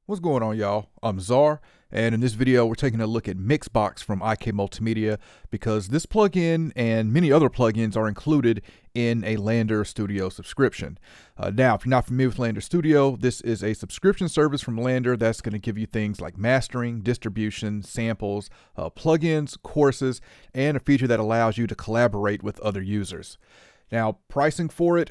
What's going on, y'all? I'm Czar, and in this video we're taking a look at Mixbox from IK Multimedia because this plugin and many other plugins are included in a LANDR Studio subscription. Now, if you're not familiar with LANDR Studio, this is a subscription service from LANDR that's going to give you things like mastering, distribution, samples, plugins, courses, and a feature that allows you to collaborate with other users. Now, pricing for it,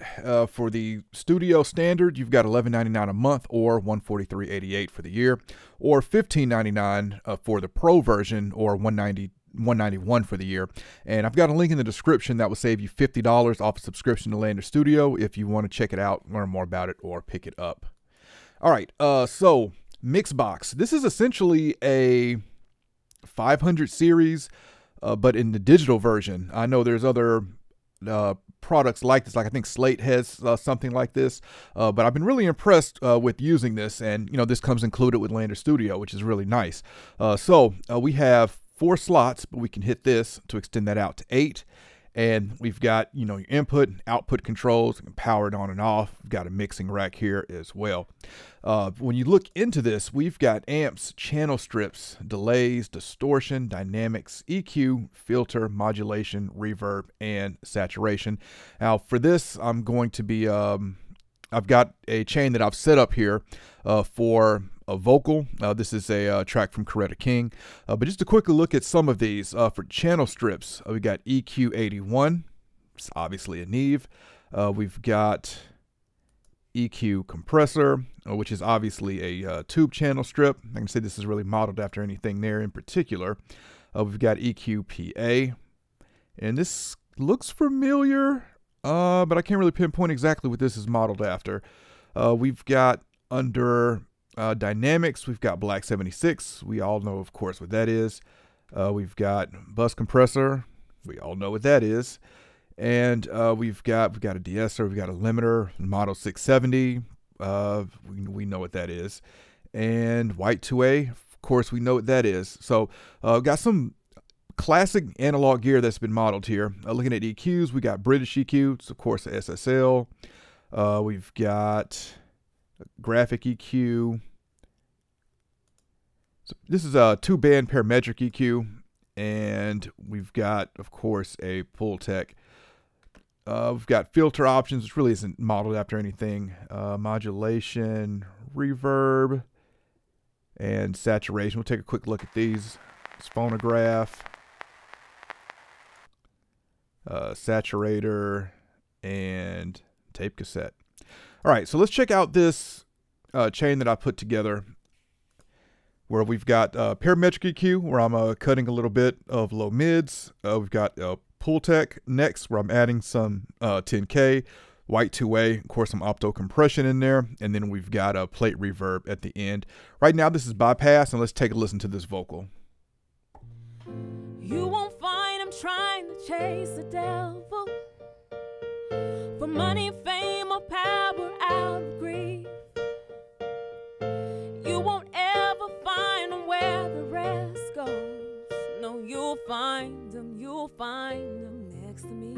for the Studio Standard, you've got $11.99 a month or $143.88 for the year, or $15.99 for the Pro version, or $191 for the year. And I've got a link in the description that will save you $50 off a subscription to LANDR Studio if you want to check it out, learn more about it, or pick it up. All right, so Mixbox. This is essentially a 500 series, but in the digital version. I know there's other products like this, like I think Slate has something like this, but I've been really impressed with using this, and this comes included with LANDR Studio, which is really nice. So we have 4 slots, but we can hit this to extend that out to 8. And we've got, your input and output controls, you can power it on and off. We've got a mixing rack here as well. When you look into this, we've got amps, channel strips, delays, distortion, dynamics, EQ, filter, modulation, reverb, and saturation. Now for this, I'm going to be, I've got a chain that I've set up here for a vocal. This is a track from Coretta King. But just to quickly look at some of these, for channel strips, we got EQ81. It's obviously a Neve. We've got EQ compressor, which is obviously a tube channel strip. I can say this is really modeled after anything there in particular. We've got EQ-PA, and this looks familiar, but I can't really pinpoint exactly what this is modeled after. We've got under dynamics, we've got Black 76. We all know, of course, what that is. We've got bus compressor. We all know what that is. And we've got a de-esser. We've got a limiter, model 670. We know what that is. And white 2A, of course, we know what that is. So got some classic analog gear that's been modeled here. Looking at EQs, we got British EQ, of course, the SSL. We've got graphic EQ. So this is a 2-band parametric EQ, and we've got, of course, a Pultec. We've got filter options, which really isn't modeled after anything. Modulation, reverb, and saturation. We'll take a quick look at these. It's phonograph, saturator, and tape cassette. All right, so let's check out this chain that I put together, where we've got parametric EQ, where I'm cutting a little bit of low mids. We've got Pultec next, where I'm adding some 10K, white 2A, of course some opto compression in there, and then we've got a plate reverb at the end. Right now this is bypass, and let's take a listen to this vocal. You won't find I'm trying to chase the devil for money, fame, or power out of grief. You won't ever find them where the rest goes. No, you'll find them next to me.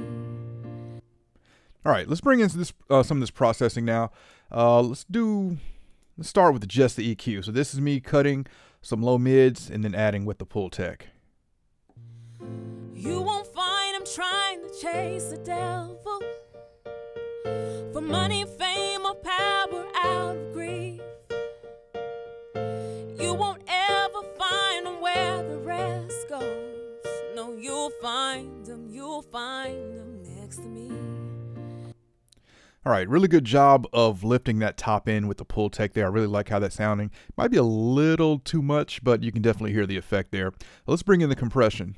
All right, let's bring in this, some of this processing now. Let's start with just the EQ. So this is me cutting some low mids and then adding with the Pultec. You won't find I'm trying to chase the devil for money, fame, or power out of grief. You won't ever find them where the rest goes. No, you'll find them next to me. All right, really good job of lifting that top end with the Pultec there. I really like how that's sounding. Might be a little too much, but you can definitely hear the effect there. Let's bring in the compression.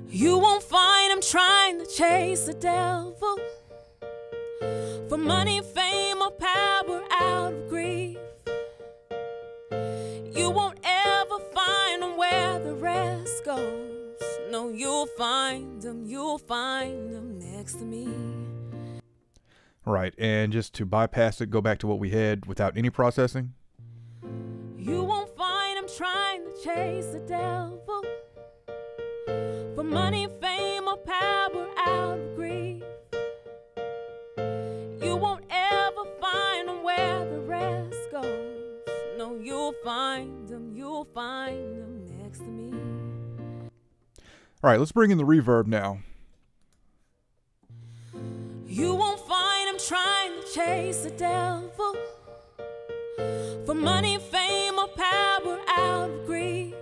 You won't find I'm trying to chase the devil for money, fame, or power out of grief. You won't ever find them where the rest goes. No, you'll find them next to me. All right, and just to bypass it, go back to what we had without any processing. You won't find I'm trying to chase the devil for money, fame, or power out of grief. You won't ever find them where the rest goes. find them next to me. All right, let's bring in the reverb now. You won't find him trying to chase the devil for money, fame, or power out of grief.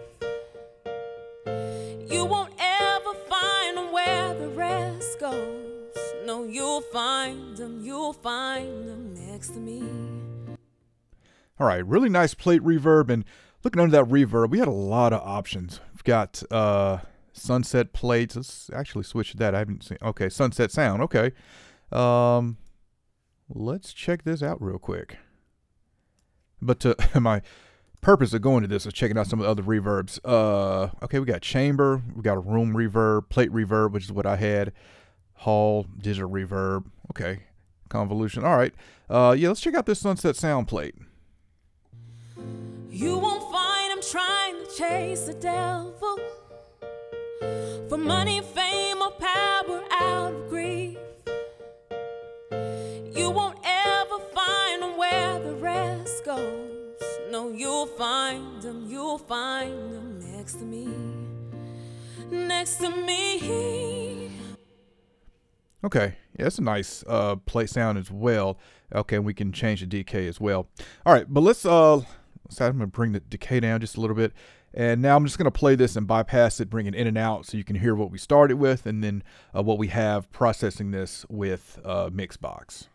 You won't ever find him where the rest goes. No, you'll find him next to me. All right, really nice plate reverb, and looking under that reverb, we had a lot of options. We've got sunset plates. Let's actually switch to that. I haven't seen. Okay, sunset sound. Okay, let's check this out real quick. But my purpose of going to this is checking out some of the other reverbs. Okay, we got chamber, we got a room reverb, plate reverb, which is what I had, hall, digital reverb. Okay, convolution. All right, yeah, let's check out this sunset sound plate. You won't find him trying to chase the devil for money, fame, or power out of grief. You won't ever find him where the rest goes. No, you'll find him next to me, next to me. Okay, yeah, that's a nice plate sound as well. Okay, we can change the decay as well. All right, but let's I'm going to bring the decay down just a little bit. And now I'm just going to play this and bypass it, bring it in and out so you can hear what we started with and then what we have processing this with Mixbox.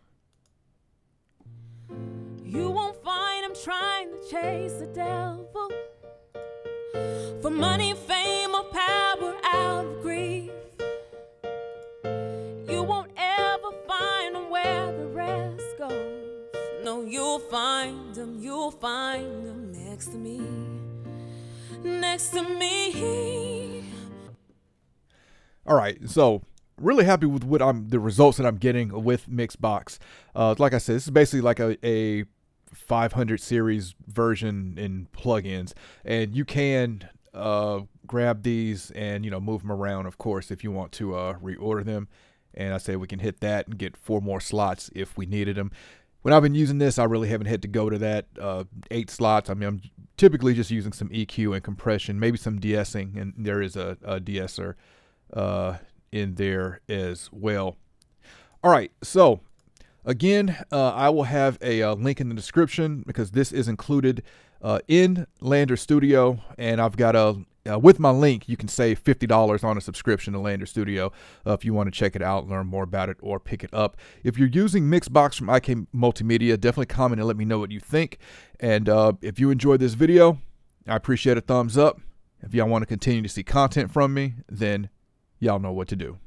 You won't find him trying to chase the devil for money, fame, or power out of grief. You won't ever find him where the rest goes. No, you'll find him next to me, next to me. All right, so really happy with what the results that I'm getting with Mixbox. Like I said, this is basically like a 500 series version in plugins, and you can grab these and move them around, of course, if you want to reorder them. And I say we can hit that and get 4 more slots if we needed them. When I've been using this, I really haven't had to go to that 8 slots. I mean, I'm typically just using some EQ and compression, maybe some de-essing, and there is a de-esser in there as well. All right, so again, I will have a link in the description because this is included in LANDR Studio, and I've got with my link, you can save $50 on a subscription to LANDR Studio if you want to check it out, learn more about it, or pick it up. If you're using Mixbox from IK Multimedia, definitely comment and let me know what you think. And if you enjoyed this video, I appreciate a thumbs up. If y'all want to continue to see content from me, then y'all know what to do.